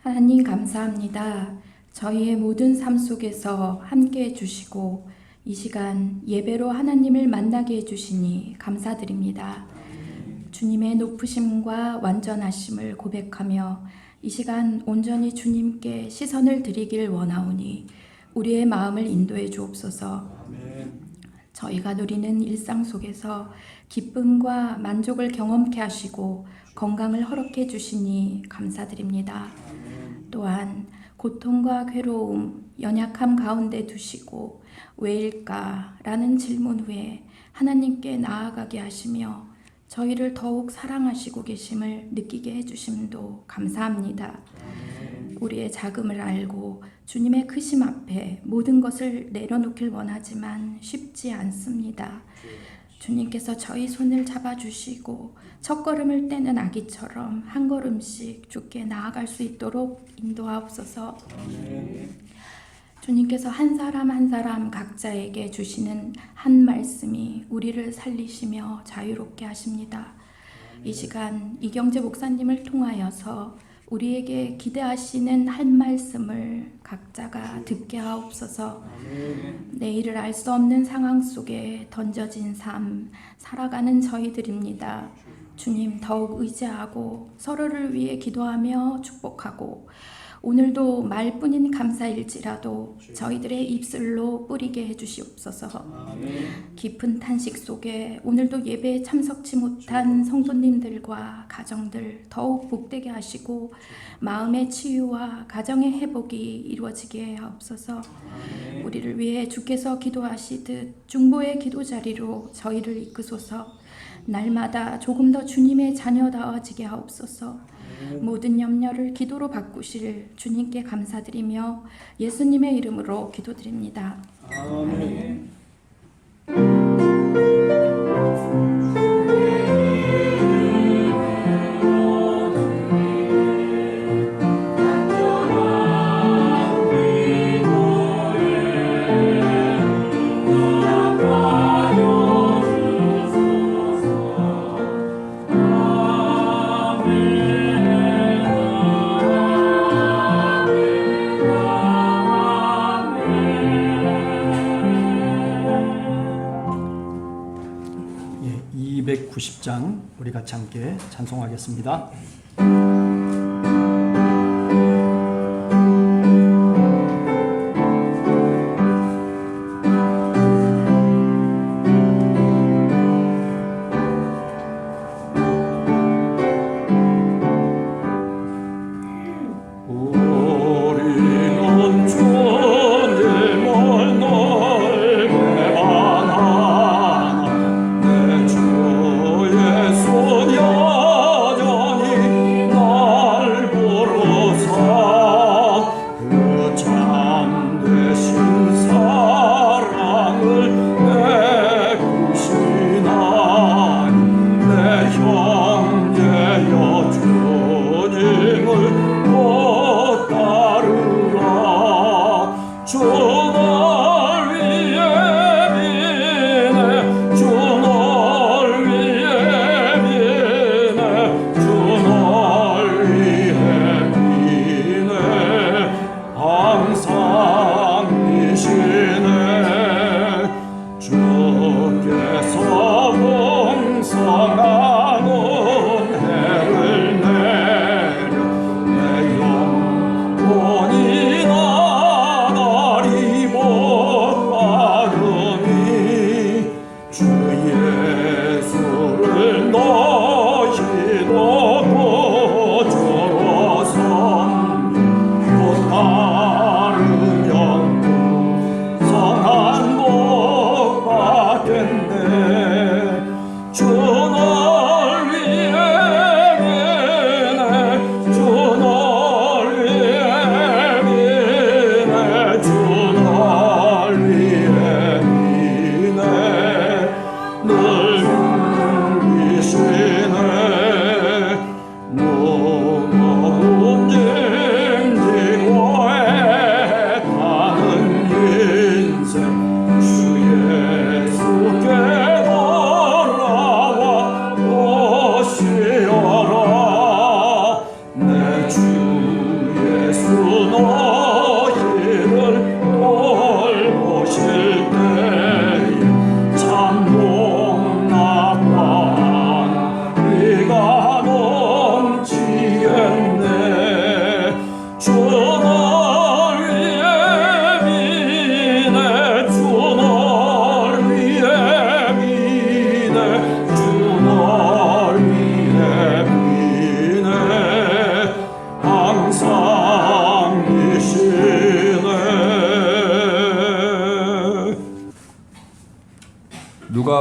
하나님 감사합니다. 저희의 모든 삶 속에서 함께 해주시고 이 시간 예배로 하나님을 만나게 해주시니 감사드립니다. 주님의 높으심과 완전하심을 고백하며 이 시간 온전히 주님께 시선을 드리길 원하오니 우리의 마음을 인도해 주옵소서. 저희가 누리는 일상 속에서 기쁨과 만족을 경험케 하시고 건강을 허락해 주시니 감사드립니다. 또한 고통과 괴로움, 연약함 가운데 두시고 왜일까? 라는 질문 후에 하나님께 나아가게 하시며 저희를 더욱 사랑하시고 계심을 느끼게 해주심도 감사합니다. 우리의 작음을 알고 주님의 크심 앞에 모든 것을 내려놓길 원하지만 쉽지 않습니다. 주님께서 저희 손을 잡아주시고 첫걸음을 떼는 아기처럼 한 걸음씩 주께 나아갈 수 있도록 인도하옵소서. 주님께서 한 사람 한 사람 각자에게 주시는 한 말씀이 우리를 살리시며 자유롭게 하십니다. 이 시간 이경재 목사님을 통하여서 우리에게 기대하시는 한 말씀을 각자가 듣게 하옵소서. 내일을 알 수 없는 상황 속에 던져진 삶 살아가는 저희들입니다. 주님 더욱 의지하고 서로를 위해 기도하며 축복하고 오늘도 말뿐인 감사일지라도 저희들의 입술로 뿌리게 해주시옵소서. 깊은 탄식 속에 오늘도 예배에 참석치 못한 성도님들과 가정들 더욱 복되게 하시고 마음의 치유와 가정의 회복이 이루어지게 하옵소서. 우리를 위해 주께서 기도하시듯 중보의 기도 자리로 저희를 이끄소서. 날마다 조금 더 주님의 자녀다워지게 하옵소서. 모든 염려를 기도로 바꾸실 주님께 감사드리며 예수님의 이름으로 기도드립니다. 아멘. 예, 290장 우리 같이 함께 찬송하겠습니다. 주의 손 여전히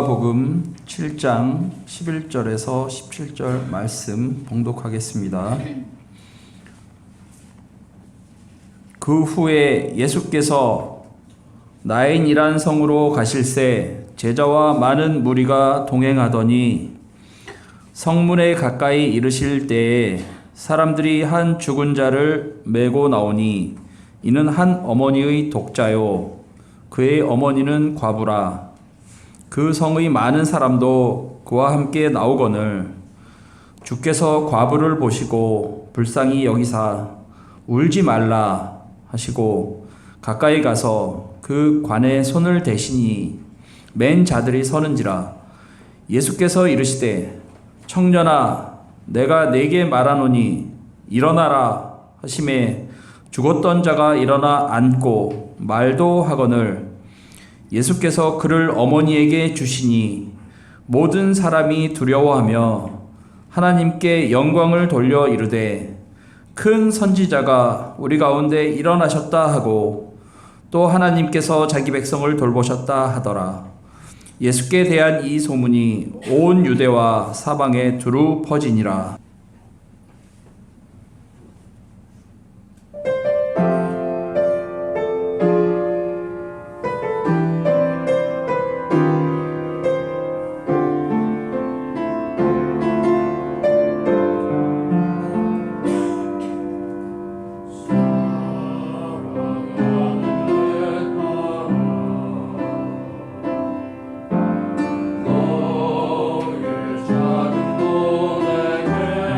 누가복음 7장 11절에서 17절 말씀 봉독하겠습니다. 그 후에 예수께서 나인이란 성으로 가실새 제자와 많은 무리가 동행하더니 성문에 가까이 이르실 때에 사람들이 한 죽은 자를 메고 나오니 이는 한 어머니의 독자요 그의 어머니는 과부라. 그 성의 많은 사람도 그와 함께 나오거늘 주께서 과부를 보시고 불쌍히 여기사 울지 말라 하시고 가까이 가서 그 관에 손을 대시니 맨 자들이 서는지라. 예수께서 이르시되 청년아 내가 네게 말하노니 일어나라 하심에 죽었던 자가 일어나 앉고 말도 하거늘 예수께서 그를 어머니에게 주시니 모든 사람이 두려워하며 하나님께 영광을 돌려 이르되 큰 선지자가 우리 가운데 일어나셨다 하고 또 하나님께서 자기 백성을 돌보셨다 하더라. 예수께 대한 이 소문이 온 유대와 사방에 두루 퍼지니라. 너의 작은 손에게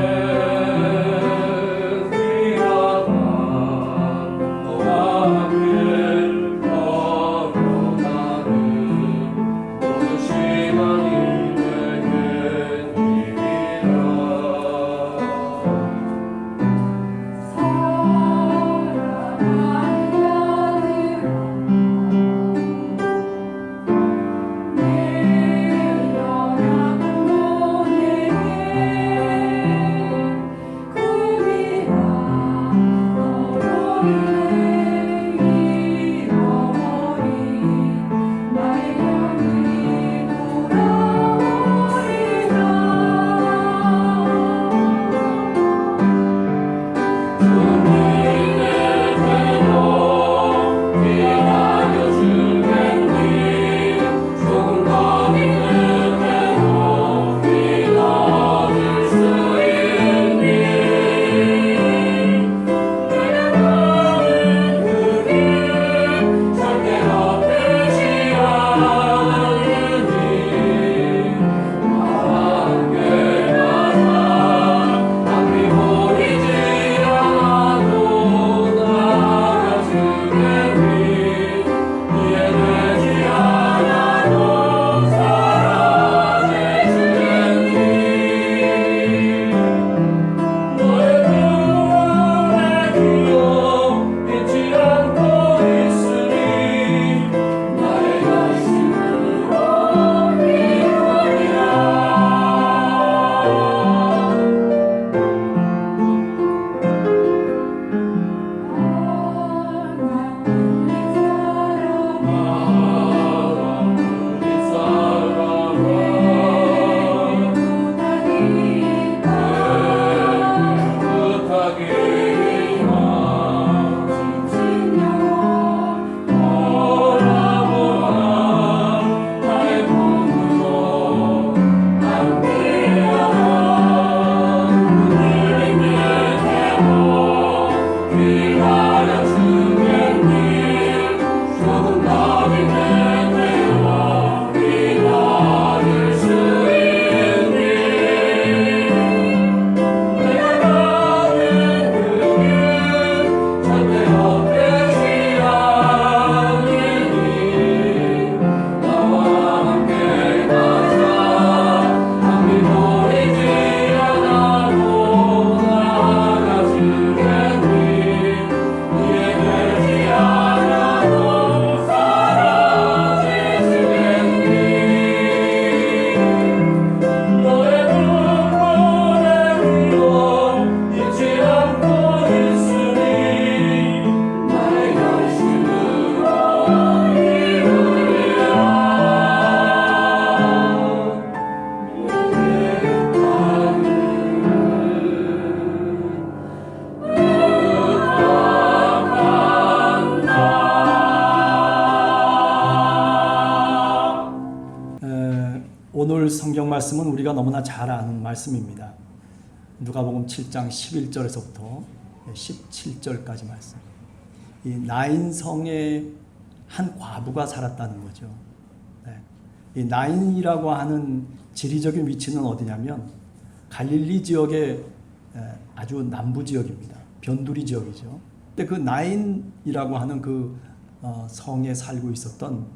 말씀은 우리가 너무나 잘 아는 말씀입니다. 누가복음 7장 11절에서부터 17절까지 말씀. 이 나인성에 한 과부가 살았다는 거죠. 네. 이 나인이라고 하는 지리적인 위치는 어디냐면 갈릴리 지역의 아주 남부 지역입니다. 변두리 지역이죠. 근데 그 나인이라고 하는 그 성에 살고 있었던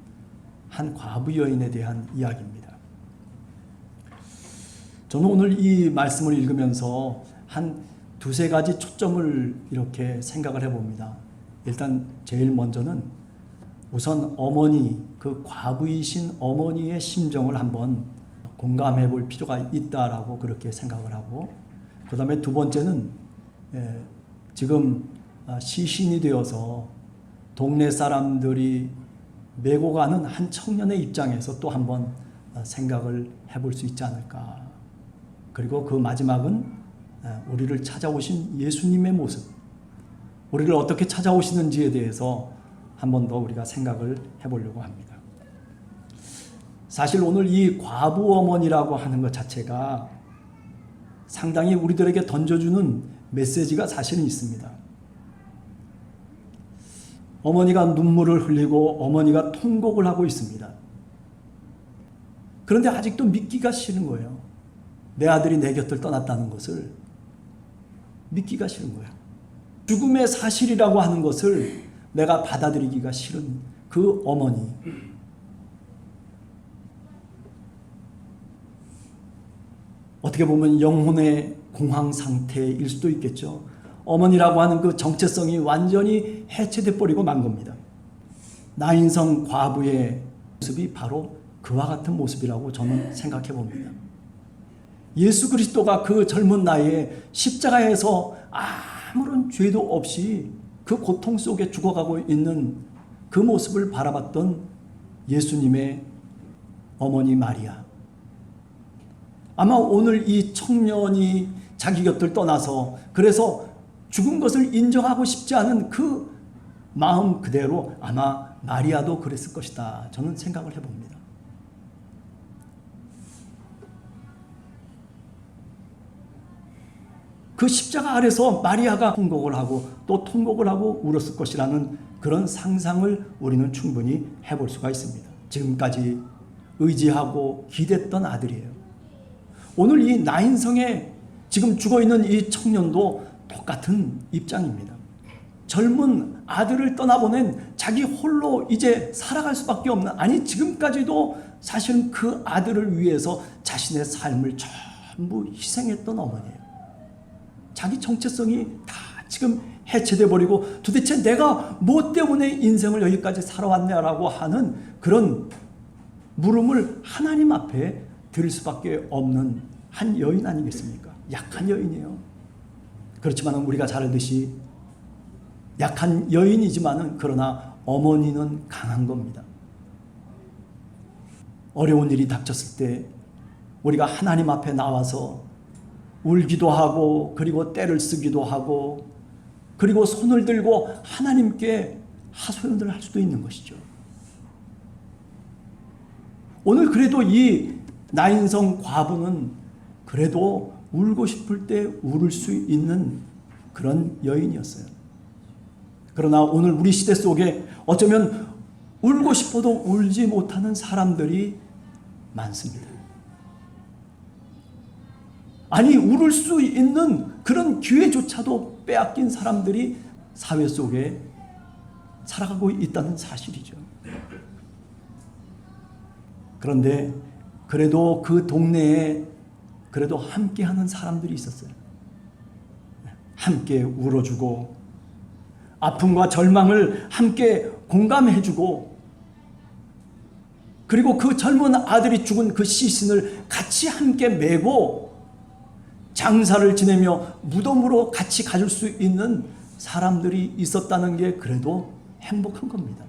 한 과부 여인에 대한 이야기입니다. 저는 오늘 이 말씀을 읽으면서 한 두세 가지 초점을 이렇게 생각을 해봅니다. 일단 제일 먼저는 우선 어머니, 그 과부이신 어머니의 심정을 한번 공감해 볼 필요가 있다라고 그렇게 생각을 하고, 그 다음에 두 번째는 지금 시신이 되어서 동네 사람들이 메고 가는 한 청년의 입장에서 또 한번 생각을 해볼 수 있지 않을까. 그리고 그 마지막은 우리를 찾아오신 예수님의 모습, 우리를 어떻게 찾아오시는지에 대해서 한 번 더 우리가 생각을 해보려고 합니다. 사실 오늘 이 과부 어머니라고 하는 것 자체가 상당히 우리들에게 던져주는 메시지가 사실은 있습니다. 어머니가 눈물을 흘리고 어머니가 통곡을 하고 있습니다. 그런데 아직도 믿기가 싫은 거예요. 내 아들이 내 곁을 떠났다는 것을 믿기가 싫은 거예요. 죽음의 사실이라고 하는 것을 내가 받아들이기가 싫은 그 어머니. 어떻게 보면 영혼의 공황 상태일 수도 있겠죠. 어머니라고 하는 그 정체성이 완전히 해체돼 버리고 만 겁니다. 나인성 과부의 모습이 바로 그와 같은 모습이라고 저는 생각해 봅니다. 예수 그리스도가 그 젊은 나이에 십자가에서 아무런 죄도 없이 그 고통 속에 죽어가고 있는 그 모습을 바라봤던 예수님의 어머니 마리아. 아마 오늘 이 청년이 자기 곁을 떠나서 그래서 죽은 것을 인정하고 싶지 않은 그 마음 그대로 아마 마리아도 그랬을 것이다. 저는 생각을 해봅니다. 그 십자가 아래서 마리아가 통곡을 하고 또 통곡을 하고 울었을 것이라는 그런 상상을 우리는 충분히 해볼 수가 있습니다. 지금까지 의지하고 기댔던 아들이에요. 오늘 이 나인성에 지금 죽어있는 이 청년도 똑같은 입장입니다. 젊은 아들을 떠나보낸 자기 홀로 이제 살아갈 수밖에 없는, 아니 지금까지도 사실은 그 아들을 위해서 자신의 삶을 전부 희생했던 어머니예요. 자기 정체성이 다 지금 해체돼 버리고 도대체 내가 뭐 때문에 인생을 여기까지 살아왔냐라고 하는 그런 물음을 하나님 앞에 드릴 수밖에 없는 한 여인 아니겠습니까? 약한 여인이에요. 그렇지만 우리가 잘 알듯이 약한 여인이지만은 그러나 어머니는 강한 겁니다. 어려운 일이 닥쳤을 때 우리가 하나님 앞에 나와서 울기도 하고 그리고 떼를 쓰기도 하고 그리고 손을 들고 하나님께 하소연을 할 수도 있는 것이죠. 오늘 그래도 이 나인성 과부는 그래도 울고 싶을 때 울을 수 있는 그런 여인이었어요. 그러나 오늘 우리 시대 속에 어쩌면 울고 싶어도 울지 못하는 사람들이 많습니다. 아니 울을 수 있는 그런 기회조차도 빼앗긴 사람들이 사회 속에 살아가고 있다는 사실이죠. 그런데 그래도 그 동네에 그래도 함께하는 사람들이 있었어요. 함께 울어주고 아픔과 절망을 함께 공감해주고 그리고 그 젊은 아들이 죽은 그 시신을 같이 함께 메고 장사를 지내며 무덤으로 같이 가줄 수 있는 사람들이 있었다는 게 그래도 행복한 겁니다.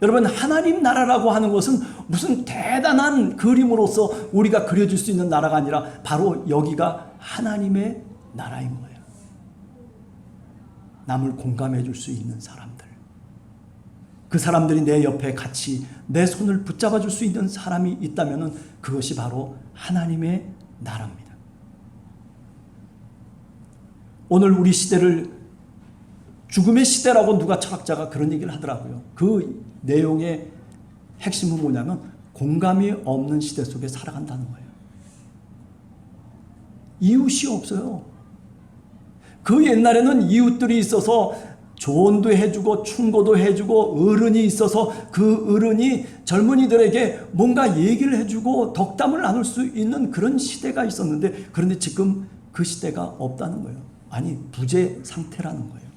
여러분, 하나님 나라라고 하는 것은 무슨 대단한 그림으로서 우리가 그려줄 수 있는 나라가 아니라 바로 여기가 하나님의 나라인 거예요. 남을 공감해 줄 수 있는 사람들. 그 사람들이 내 옆에 같이 내 손을 붙잡아 줄 수 있는 사람이 있다면 그것이 바로 하나님의 나라입니다. 오늘 우리 시대를 죽음의 시대라고 누가 철학자가 그런 얘기를 하더라고요. 그 내용의 핵심은 뭐냐면 공감이 없는 시대 속에 살아간다는 거예요. 이웃이 없어요. 그 옛날에는 이웃들이 있어서 조언도 해주고 충고도 해주고 어른이 있어서 그 어른이 젊은이들에게 뭔가 얘기를 해주고 덕담을 나눌 수 있는 그런 시대가 있었는데, 그런데 지금 그 시대가 없다는 거예요. 아니, 부재 상태라는 거예요.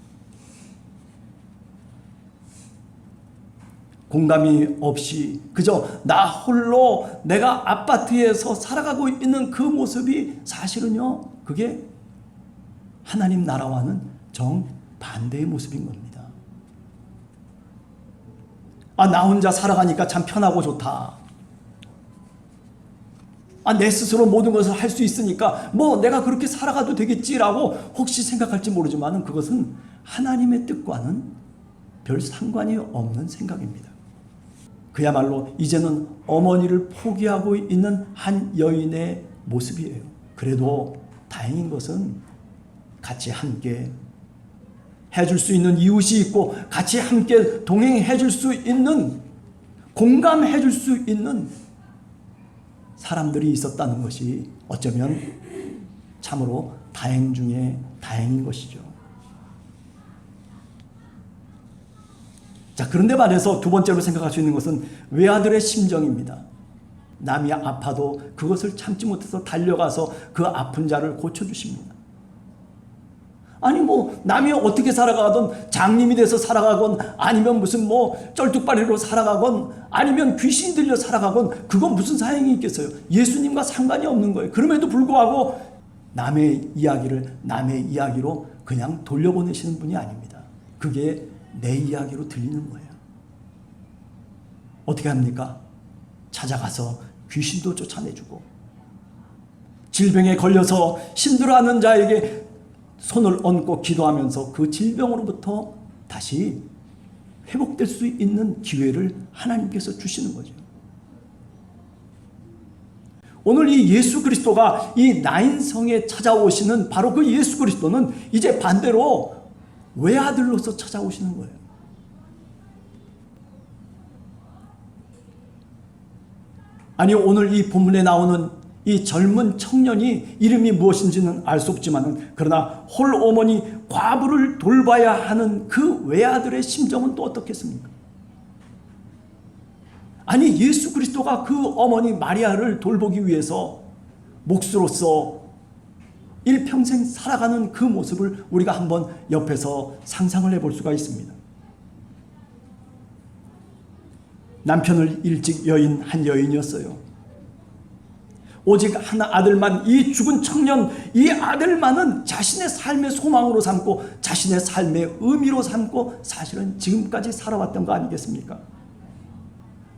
공감이 없이 그저 나 홀로 내가 아파트에서 살아가고 있는 그 모습이 사실은요, 그게 하나님 나라와는 정반대의 모습인 겁니다. 아, 나 혼자 살아가니까 참 편하고 좋다. 아, 내 스스로 모든 것을 할 수 있으니까 뭐 내가 그렇게 살아가도 되겠지라고 혹시 생각할지 모르지만 그것은 하나님의 뜻과는 별 상관이 없는 생각입니다. 그야말로 이제는 어머니를 포기하고 있는 한 여인의 모습이에요. 그래도 다행인 것은 같이 함께 해줄 수 있는 이웃이 있고 같이 함께 동행해줄 수 있는, 공감해줄 수 있는 사람들이 있었다는 것이 어쩌면 참으로 다행 중에 다행인 것이죠. 자, 그런데 말해서 두 번째로 생각할 수 있는 것은 외아들의 심정입니다. 남이 아파도 그것을 참지 못해서 달려가서 그 아픈 자를 고쳐주십니다. 아니 뭐 남이 어떻게 살아가건, 장님이 돼서 살아가건, 아니면 무슨 뭐 쩔뚝발이로 살아가건, 아니면 귀신 들려 살아가건 그건 무슨 사행이 있겠어요. 예수님과 상관이 없는 거예요. 그럼에도 불구하고 남의 이야기를 남의 이야기로 그냥 돌려보내시는 분이 아닙니다. 그게 내 이야기로 들리는 거예요. 어떻게 합니까? 찾아가서 귀신도 쫓아내주고, 질병에 걸려서 힘들어하는 자에게 손을 얹고 기도하면서 그 질병으로부터 다시 회복될 수 있는 기회를 하나님께서 주시는 거죠. 오늘 이 예수 그리스도가 이 나인성에 찾아오시는 바로 그 예수 그리스도는 이제 반대로 외아들로서 찾아오시는 거예요. 아니, 오늘 이 본문에 나오는 이 젊은 청년이 이름이 무엇인지는 알 수 없지만, 그러나 홀어머니 과부를 돌봐야 하는 그 외아들의 심정은 또 어떻겠습니까? 아니, 예수 그리스도가 그 어머니 마리아를 돌보기 위해서 몫으로서 일평생 살아가는 그 모습을 우리가 한번 옆에서 상상을 해볼 수가 있습니다. 남편을 일찍 여인 한 여인이었어요. 오직 한 아들만, 이 죽은 청년, 이 아들만은 자신의 삶의 소망으로 삼고 자신의 삶의 의미로 삼고 사실은 지금까지 살아왔던 거 아니겠습니까?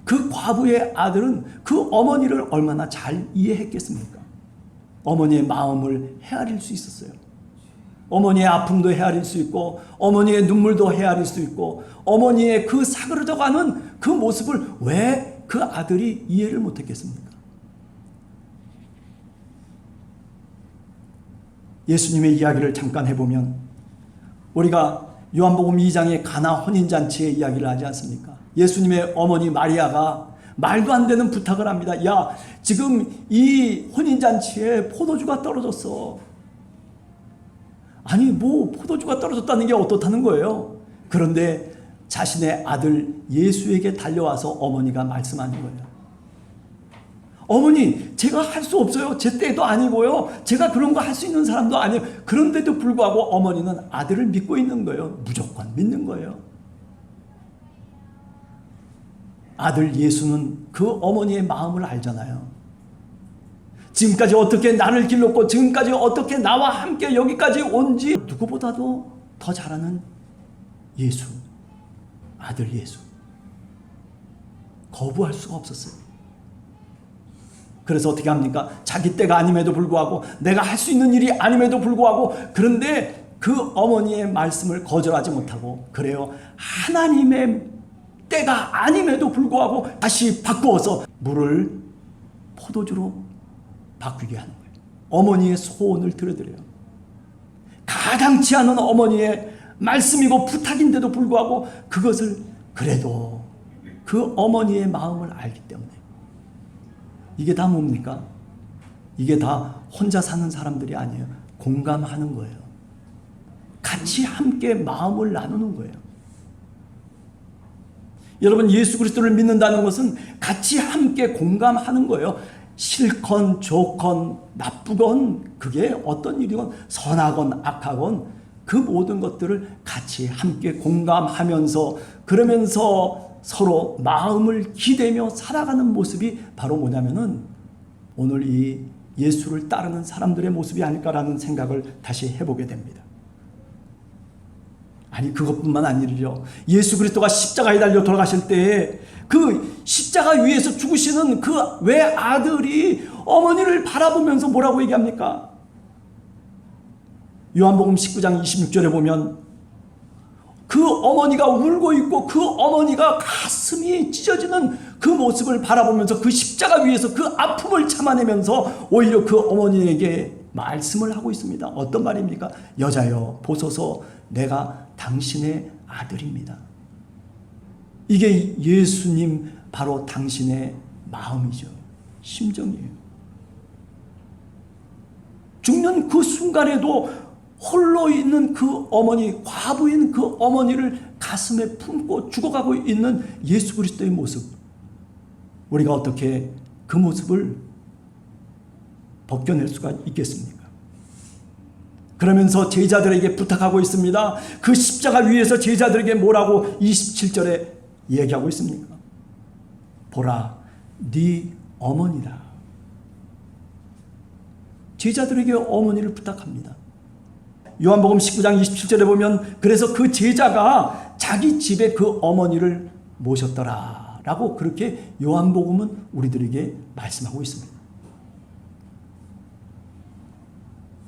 그 과부의 아들은 그 어머니를 얼마나 잘 이해했겠습니까? 어머니의 마음을 헤아릴 수 있었어요. 어머니의 아픔도 헤아릴 수 있고, 어머니의 눈물도 헤아릴 수 있고, 어머니의 그 사그러져가는 그 모습을 왜 그 아들이 이해를 못했겠습니까? 예수님의 이야기를 잠깐 해보면 우리가 요한복음 2장의 가나 혼인잔치의 이야기를 하지 않습니까? 예수님의 어머니 마리아가 말도 안 되는 부탁을 합니다. 야, 지금 이 혼인잔치에 포도주가 떨어졌어. 아니, 뭐 포도주가 떨어졌다는 게 어떻다는 거예요? 그런데 자신의 아들 예수에게 달려와서 어머니가 말씀하는 거예요. 어머니, 제가 할 수 없어요. 제 때도 아니고요. 제가 그런 거 할 수 있는 사람도 아니에요. 그런데도 불구하고 어머니는 아들을 믿고 있는 거예요. 무조건 믿는 거예요. 아들 예수는 그 어머니의 마음을 알잖아요. 지금까지 어떻게 나를 길렀고, 지금까지 어떻게 나와 함께 여기까지 온지 누구보다도 더 잘 아는 예수, 아들 예수. 거부할 수가 없었어요. 그래서 어떻게 합니까? 자기 때가 아님에도 불구하고, 내가 할 수 있는 일이 아님에도 불구하고, 그런데 그 어머니의 말씀을 거절하지 못하고, 그래요, 하나님의 때가 아님에도 불구하고 다시 바꾸어서 물을 포도주로 바꾸게 하는 거예요. 어머니의 소원을 들어드려요. 가당치 않은 어머니의 말씀이고 부탁인데도 불구하고 그것을 그래도 그 어머니의 마음을 알기 때문에 이게 다 뭡니까? 이게 다 혼자 사는 사람들이 아니에요. 공감하는 거예요. 같이 함께 마음을 나누는 거예요. 여러분, 예수 그리스도를 믿는다는 것은 같이 함께 공감하는 거예요. 싫건 좋건 나쁘건 그게 어떤 일이건 선하건 악하건 그 모든 것들을 같이 함께 공감하면서 그러면서 서로 마음을 기대며 살아가는 모습이 바로 뭐냐면은 오늘 이 예수를 따르는 사람들의 모습이 아닐까라는 생각을 다시 해보게 됩니다. 아니, 그것뿐만 아니죠. 예수 그리스도가 십자가에 달려 돌아가실 때에 그 십자가 위에서 죽으시는 그 외아들이 어머니를 바라보면서 뭐라고 얘기합니까? 요한복음 19장 26절에 보면 그 어머니가 울고 있고 그 어머니가 가슴이 찢어지는 그 모습을 바라보면서 그 십자가 위에서 그 아픔을 참아내면서 오히려 그 어머니에게 말씀을 하고 있습니다. 어떤 말입니까? 여자여 보소서 내가 당신의 아들입니다. 이게 예수님 바로 당신의 마음이죠. 심정이에요. 죽는 그 순간에도 홀로 있는 그 어머니, 과부인 그 어머니를 가슴에 품고 죽어가고 있는 예수 그리스도의 모습. 우리가 어떻게 그 모습을 벗겨낼 수가 있겠습니까? 그러면서 제자들에게 부탁하고 있습니다. 그 십자가 위에서 제자들에게 뭐라고 27절에 얘기하고 있습니까? 보라, 네 어머니다. 제자들에게 어머니를 부탁합니다. 요한복음 19장 27절에 보면 그래서 그 제자가 자기 집에 그 어머니를 모셨더라 라고 그렇게 요한복음은 우리들에게 말씀하고 있습니다.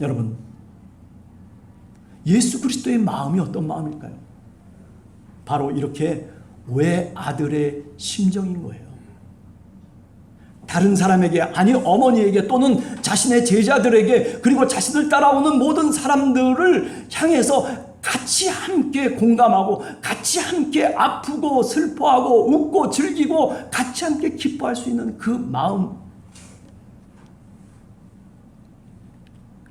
여러분, 예수 그리스도의 마음이 어떤 마음일까요? 바로 이렇게 외아들의 심정인 거예요. 다른 사람에게, 아니 어머니에게 또는 자신의 제자들에게 그리고 자신을 따라오는 모든 사람들을 향해서 같이 함께 공감하고 같이 함께 아프고 슬퍼하고 웃고 즐기고 같이 함께 기뻐할 수 있는 그 마음,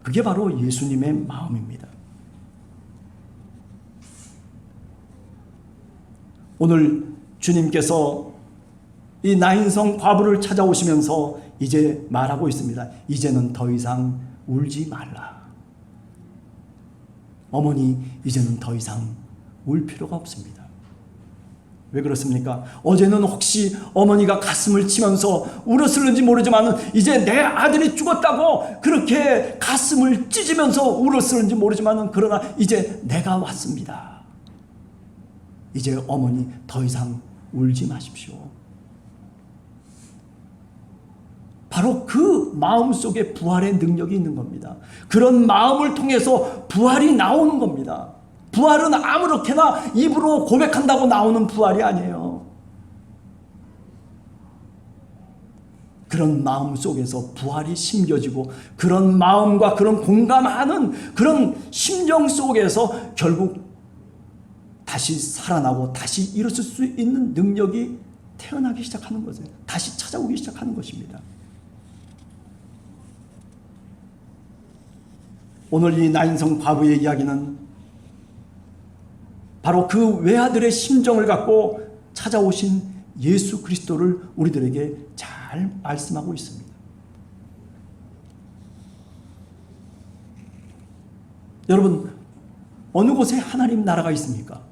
그게 바로 예수님의 마음입니다. 오늘 주님께서 이 나인성 과부를 찾아오시면서 이제 말하고 있습니다. 이제는 더 이상 울지 말라. 어머니, 이제는 더 이상 울 필요가 없습니다. 왜 그렇습니까? 어제는 혹시 어머니가 가슴을 치면서 울었을는지 모르지만 이제 내 아들이 죽었다고 그렇게 가슴을 찢으면서 울었을는지 모르지만 그러나 이제 내가 왔습니다. 이제 어머니 더 이상 울지 마십시오. 바로 그 마음 속에 부활의 능력이 있는 겁니다. 그런 마음을 통해서 부활이 나오는 겁니다. 부활은 아무렇게나 입으로 고백한다고 나오는 부활이 아니에요. 그런 마음 속에서 부활이 심겨지고 그런 마음과 그런 공감하는 그런 심정 속에서 결국 다시 살아나고 다시 일어설 수 있는 능력이 태어나기 시작하는 거죠. 다시 찾아오기 시작하는 것입니다. 오늘 이 나인성 과부의 이야기는 바로 그 외아들의 심정을 갖고 찾아오신 예수 그리스도를 우리들에게 잘 말씀하고 있습니다. 여러분, 어느 곳에 하나님 나라가 있습니까?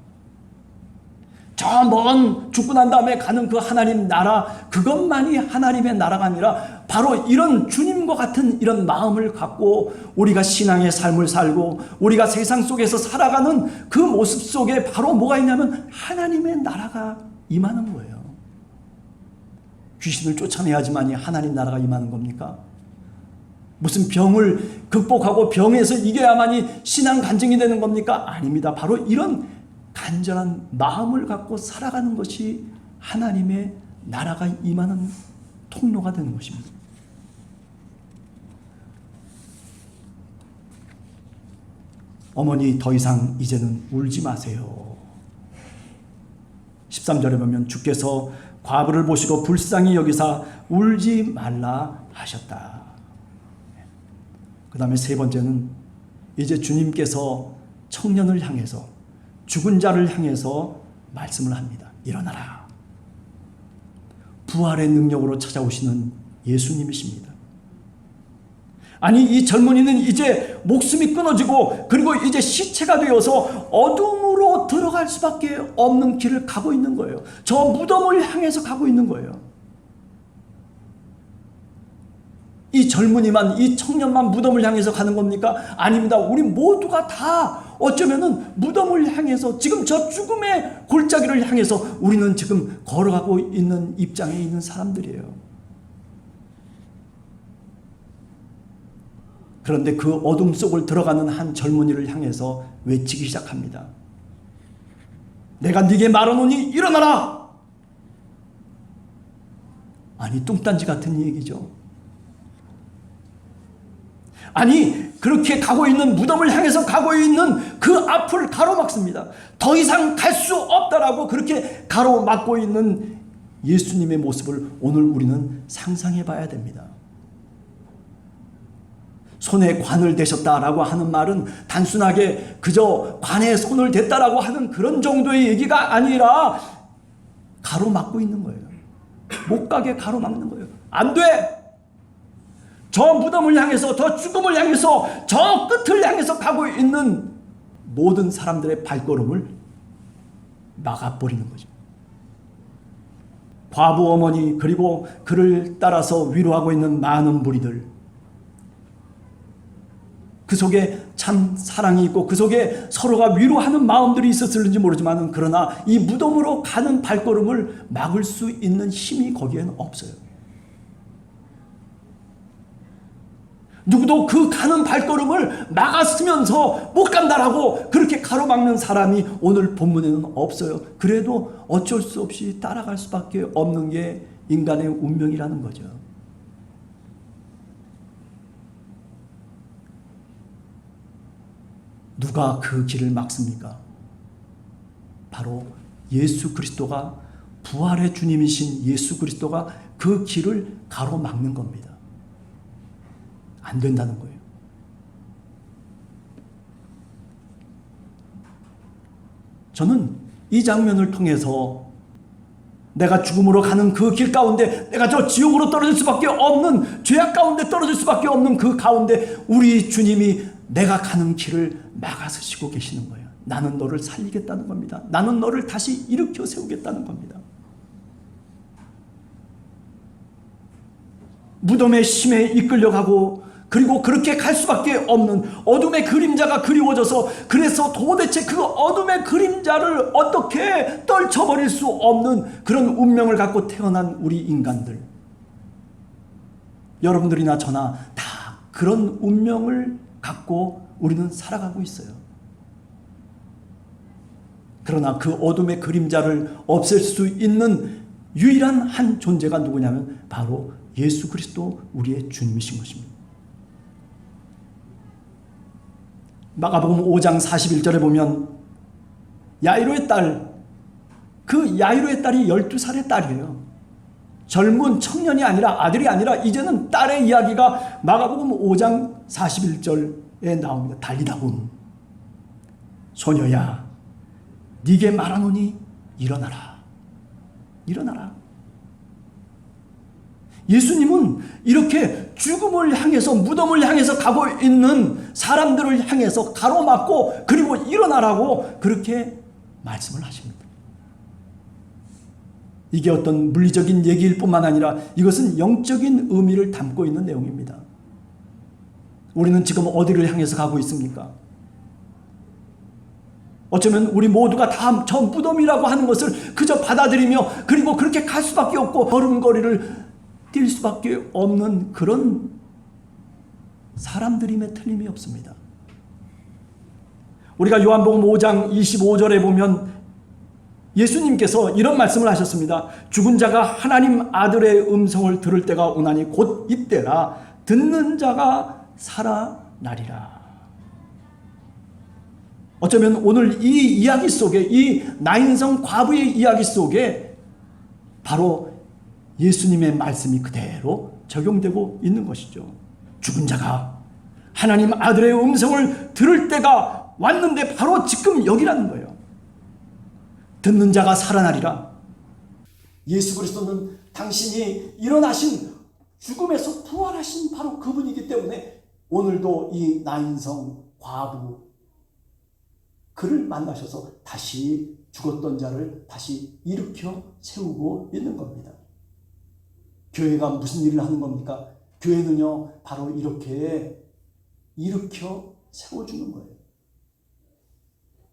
저 먼 죽고 난 다음에 가는 그 하나님 나라, 그것만이 하나님의 나라가 아니라 바로 이런 주님과 같은 이런 마음을 갖고 우리가 신앙의 삶을 살고 우리가 세상 속에서 살아가는 그 모습 속에 바로 뭐가 있냐면 하나님의 나라가 임하는 거예요. 귀신을 쫓아내야지만이 하나님 나라가 임하는 겁니까? 무슨 병을 극복하고 병에서 이겨야만이 신앙 간증이 되는 겁니까? 아닙니다. 바로 이런 간절한 마음을 갖고 살아가는 것이 하나님의 나라가 임하는 통로가 되는 것입니다. 어머니 더 이상 이제는 울지 마세요. 13절에 보면 주께서 과부를 보시고 불쌍히 여기사 울지 말라 하셨다. 그 다음에 세 번째는 이제 주님께서 청년을 향해서, 죽은 자를 향해서 말씀을 합니다. 일어나라. 부활의 능력으로 찾아오시는 예수님이십니다. 아니, 이 젊은이는 이제 목숨이 끊어지고 그리고 이제 시체가 되어서 어둠으로 들어갈 수밖에 없는 길을 가고 있는 거예요. 저 무덤을 향해서 가고 있는 거예요. 이 젊은이만, 이 청년만 무덤을 향해서 가는 겁니까? 아닙니다. 우리 모두가 다 어쩌면은 무덤을 향해서, 지금 저 죽음의 골짜기를 향해서 우리는 지금 걸어가고 있는 입장에 있는 사람들이에요. 그런데 그 어둠 속을 들어가는 한 젊은이를 향해서 외치기 시작합니다. 내가 네게 말하노니 일어나라! 아니, 뚱딴지 같은 얘기죠. 아니, 그렇게 가고 있는, 무덤을 향해서 가고 있는 그 앞을 가로막습니다. 더 이상 갈 수 없다라고 그렇게 가로막고 있는 예수님의 모습을 오늘 우리는 상상해 봐야 됩니다. 손에 관을 대셨다라고 하는 말은 단순하게 그저 관에 손을 댔다라고 하는 그런 정도의 얘기가 아니라 가로막고 있는 거예요. 못 가게 가로막는 거예요. 안 돼! 저 무덤을 향해서, 저 죽음을 향해서, 저 끝을 향해서 가고 있는 모든 사람들의 발걸음을 막아버리는 거죠. 과부 어머니, 그리고 그를 따라서 위로하고 있는 많은 무리들, 그 속에 참 사랑이 있고 그 속에 서로가 위로하는 마음들이 있었을지 모르지만, 그러나 이 무덤으로 가는 발걸음을 막을 수 있는 힘이 거기에는 없어요. 누구도 그 가는 발걸음을 막았으면서 못 간다라고 그렇게 가로막는 사람이 오늘 본문에는 없어요. 그래도 어쩔 수 없이 따라갈 수밖에 없는 게 인간의 운명이라는 거죠. 누가 그 길을 막습니까? 바로 예수 그리스도가, 부활의 주님이신 예수 그리스도가 그 길을 가로막는 겁니다. 안 된다는 거예요. 저는 이 장면을 통해서 내가 죽음으로 가는 그 길 가운데, 내가 저 지옥으로 떨어질 수밖에 없는, 죄악 가운데 떨어질 수밖에 없는 그 가운데 우리 주님이 내가 가는 길을 막아서시고 계시는 거예요. 나는 너를 살리겠다는 겁니다. 나는 너를 다시 일으켜 세우겠다는 겁니다. 무덤의 심에 이끌려가고, 그리고 그렇게 갈 수밖에 없는 어둠의 그림자가 그리워져서, 그래서 도대체 그 어둠의 그림자를 어떻게 떨쳐버릴 수 없는 그런 운명을 갖고 태어난 우리 인간들, 여러분들이나 저나 다 그런 운명을 갖고 우리는 살아가고 있어요. 그러나 그 어둠의 그림자를 없앨 수 있는 유일한 한 존재가 누구냐면 바로 예수 그리스도, 우리의 주님이신 것입니다. 마가복음 5장 41절에 보면 야이로의 딸, 그 야이로의 딸이 12살의 딸이에요. 젊은 청년이 아니라, 아들이 아니라 이제는 딸의 이야기가 마가복음 5장 41절에 나옵니다. 달리다군 소녀야, 네게 말하노니 일어나라. 일어나라. 예수님은 이렇게 죽음을 향해서, 무덤을 향해서 가고 있는 사람들을 향해서 가로막고, 그리고 일어나라고 그렇게 말씀을 하십니다. 이게 어떤 물리적인 얘기일 뿐만 아니라 이것은 영적인 의미를 담고 있는 내용입니다. 우리는 지금 어디를 향해서 가고 있습니까? 어쩌면 우리 모두가 다 저 무덤이라고 하는 것을 그저 받아들이며, 그리고 그렇게 갈 수밖에 없고 걸음걸이를 뛸 수밖에 없는 그런 사람들임에 틀림이 없습니다. 우리가 요한복음 5장 25절에 보면 예수님께서 이런 말씀을 하셨습니다. 죽은 자가 하나님 아들의 음성을 들을 때가 오나니 곧 이때라. 듣는 자가 살아나리라. 어쩌면 오늘 이 이야기 속에, 이 나인성 과부의 이야기 속에 바로 예수님의 말씀이 그대로 적용되고 있는 것이죠. 죽은 자가 하나님 아들의 음성을 들을 때가 왔는데 바로 지금 여기라는 거예요. 듣는 자가 살아나리라. 예수 그리스도는 당신이 일어나신, 죽음에서 부활하신 바로 그분이기 때문에 오늘도 이 나인성 과부, 그를 만나셔서 다시 죽었던 자를 다시 일으켜 세우고 있는 겁니다. 교회가 무슨 일을 하는 겁니까? 교회는요, 바로 이렇게 일으켜 세워주는 거예요.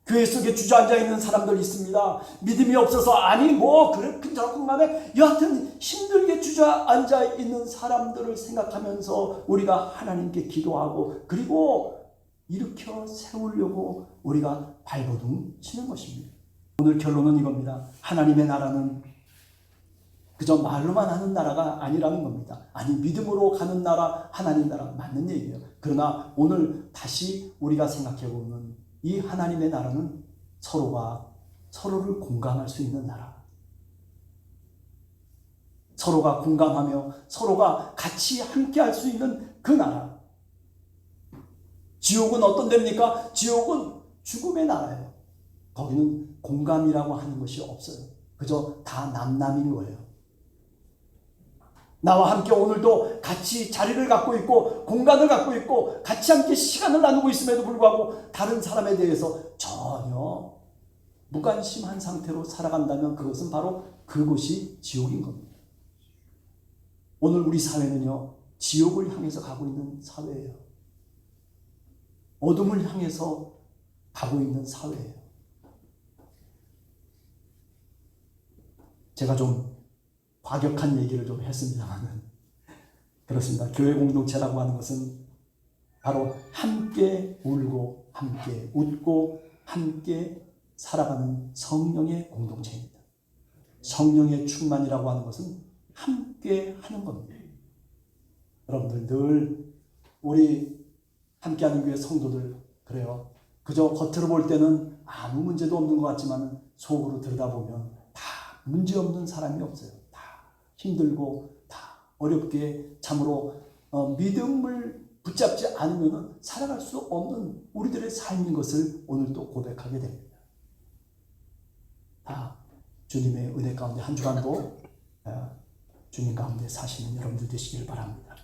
교회 속에 주저앉아 있는 사람들 있습니다. 믿음이 없어서, 아니 뭐 그렇군 저렇군 간에 여하튼 힘들게 주저앉아 있는 사람들을 생각하면서 우리가 하나님께 기도하고 그리고 일으켜 세우려고 우리가 발버둥 치는 것입니다. 오늘 결론은 이겁니다. 하나님의 나라는 그저 말로만 하는 나라가 아니라는 겁니다. 아니, 믿음으로 가는 나라, 하나님 나라 맞는 얘기예요. 그러나 오늘 다시 우리가 생각해보면 이 하나님의 나라는 서로가 서로를 공감할 수 있는 나라. 서로가 공감하며 서로가 같이 함께 할 수 있는 그 나라. 지옥은 어떤 데입니까? 지옥은 죽음의 나라예요. 거기는 공감이라고 하는 것이 없어요. 그저 다 남남인 거예요. 나와 함께 오늘도 같이 자리를 갖고 있고 공간을 갖고 있고 같이 함께 시간을 나누고 있음에도 불구하고 다른 사람에 대해서 전혀 무관심한 상태로 살아간다면 그것은 바로 그곳이 지옥인 겁니다. 오늘 우리 사회는요, 지옥을 향해서 가고 있는 사회예요. 어둠을 향해서 가고 있는 사회예요. 제가 좀 과격한 얘기를 좀 했습니다만은 그렇습니다. 교회 공동체라고 하는 것은 바로 함께 울고 함께 웃고 함께 살아가는 성령의 공동체입니다. 성령의 충만이라고 하는 것은 함께 하는 겁니다. 여러분들 늘 우리 함께하는 교회 성도들 그래요. 그저 겉으로 볼 때는 아무 문제도 없는 것 같지만 속으로 들여다보면 다 문제없는 사람이 없어요. 다 힘들고 다 어렵게 참으로 믿음을 붙잡지 않으면 살아갈 수 없는 우리들의 삶인 것을 오늘 또 고백하게 됩니다. 다 주님의 은혜 가운데 한 주간도 주님 가운데 사시는 여러분들 되시길 바랍니다.